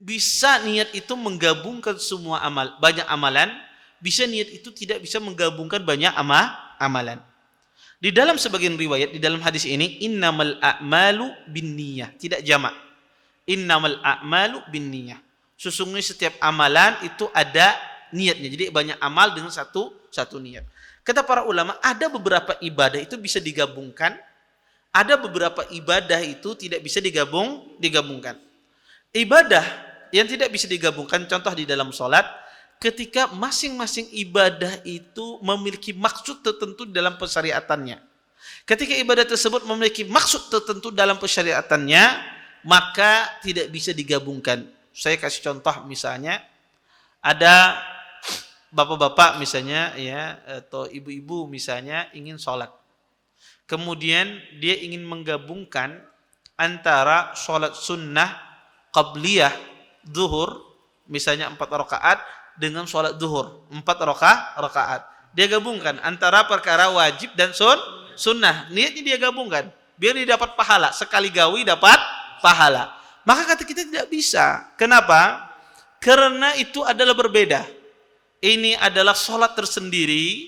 bisa niat itu menggabungkan semua banyak amalan, bisa niat itu tidak bisa menggabungkan banyak amalan. Di dalam sebagian riwayat, di dalam hadis ini, innamal a'malu binniyah, tidak jamak. Innamal a'malu binniyah. Sesungguhnya setiap amalan itu ada niatnya. Jadi banyak amal dengan satu niat. Kata para ulama, ada beberapa ibadah itu bisa digabungkan, ada beberapa ibadah itu tidak bisa digabungkan. Ibadah yang tidak bisa digabungkan, contoh di dalam sholat, ketika masing-masing ibadah itu memiliki maksud tertentu dalam persyariatannya. Ketika ibadah tersebut memiliki maksud tertentu dalam persyariatannya, maka tidak bisa digabungkan. Saya kasih contoh, misalnya ada bapak-bapak misalnya ya, atau ibu-ibu misalnya ingin sholat. Kemudian dia ingin menggabungkan antara sholat sunnah qabliyah zuhur, misalnya 4 rakaat, dengan sholat zuhur 4 rakaat. Dia gabungkan antara perkara wajib dan sunnah. Niatnya dia gabungkan biar dia dapat pahala, sekali gawi dapat pahala. Maka kata kita tidak bisa. Kenapa? Karena itu adalah berbeda. Ini adalah sholat tersendiri,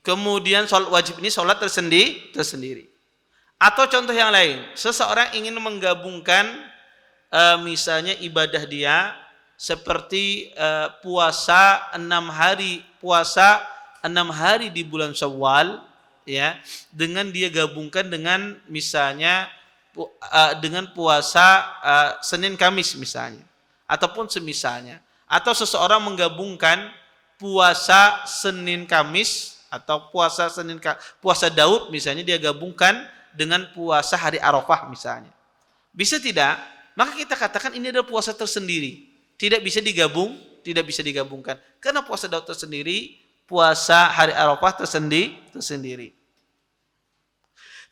kemudian sholat wajib ini sholat tersendiri. Atau contoh yang lain, seseorang ingin menggabungkan misalnya ibadah dia seperti puasa 6 hari di bulan Syawal, ya, dengan dia gabungkan dengan misalnya dengan puasa Senin Kamis misalnya, ataupun semisalnya. Atau seseorang menggabungkan puasa Senin Kamis atau puasa Daud misalnya, dia gabungkan dengan puasa hari Arafah misalnya. Bisa tidak? Maka kita katakan ini adalah puasa tersendiri. Tidak bisa digabungkan. Karena puasa Daud tersendiri, puasa hari Arafah tersendiri.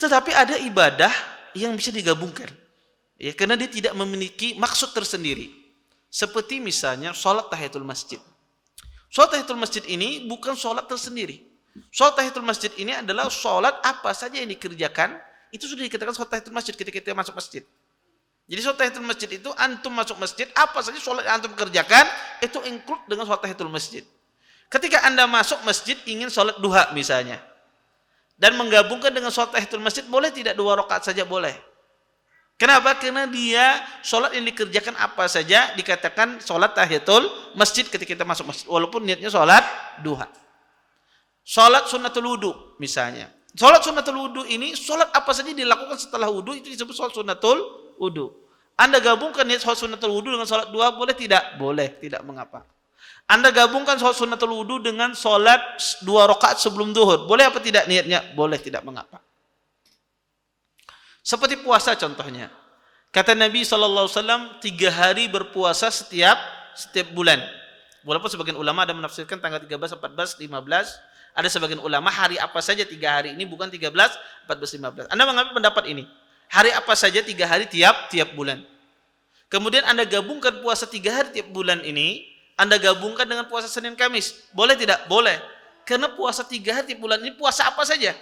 Tetapi ada ibadah yang bisa digabungkan. Ya, karena dia tidak memiliki maksud tersendiri. Seperti misalnya sholat tahiyatul masjid. Sholat tahiyatul masjid ini bukan sholat tersendiri. Sholat tahiyatul masjid ini adalah sholat apa saja yang dikerjakan, itu sudah dikatakan sholat tahiyatul masjid ketika kita masuk masjid. Jadi sholat tahiyatul masjid itu antum masuk masjid, apa saja sholat yang antum kerjakan itu include dengan sholat tahiyatul masjid. Ketika Anda masuk masjid ingin sholat duha misalnya, dan menggabungkan dengan sholat tahiyatul masjid, boleh tidak 2 rakaat saja? Boleh. Kenapa? Karena dia sholat yang dikerjakan apa saja dikatakan sholat tahiyatul masjid ketika kita masuk masjid, walaupun niatnya sholat duha. Sholat sunnatul wudu misalnya. Sholat sunnatul wudu ini sholat apa saja dilakukan setelah wudu itu disebut sholat sunnatul wudu. Anda gabungkan niat sholat sunnatul wudu dengan sholat duha, boleh tidak? Boleh, tidak mengapa. Anda gabungkan sholat sunnatul wudu dengan sholat 2 rakaat sebelum zuhur, boleh apa tidak niatnya? Boleh, tidak mengapa. Seperti puasa contohnya. Kata Nabi SAW, 3 hari berpuasa setiap bulan. Walaupun sebagian ulama ada menafsirkan tanggal 13, 14, 15. Ada sebagian ulama hari apa saja 3 hari ini, bukan 13, 14, 15. Anda mengambil pendapat ini. Hari apa saja 3 hari tiap bulan. Kemudian Anda gabungkan puasa 3 hari tiap bulan ini, Anda gabungkan dengan puasa Senin Kamis. Boleh tidak? Boleh. Karena puasa 3 hari tiap bulan ini puasa apa saja.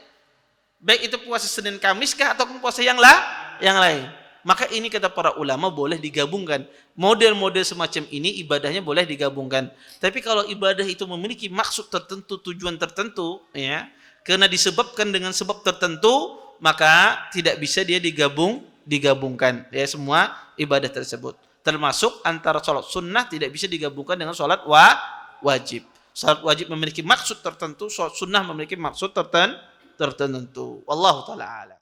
Baik itu puasa Senin Kamis kah ataupun puasa yang lain. Maka ini kata para ulama boleh digabungkan. Model-model semacam ini ibadahnya boleh digabungkan. Tapi kalau ibadah itu memiliki maksud tertentu, tujuan tertentu, ya, karena disebabkan dengan sebab tertentu, maka tidak bisa dia digabungkan. Ya, semua ibadah tersebut. Termasuk antara sholat sunnah tidak bisa digabungkan dengan sholat wajib. Sholat wajib memiliki maksud tertentu, sholat sunnah memiliki maksud tertentu. Wallahu ta'ala a'lam.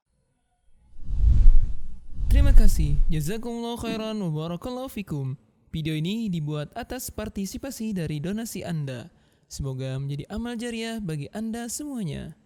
Terima kasih. Jazakumullah khairan wa barakallahu fikum. Video ini dibuat atas partisipasi dari donasi Anda. Semoga menjadi amal jariah bagi Anda semuanya.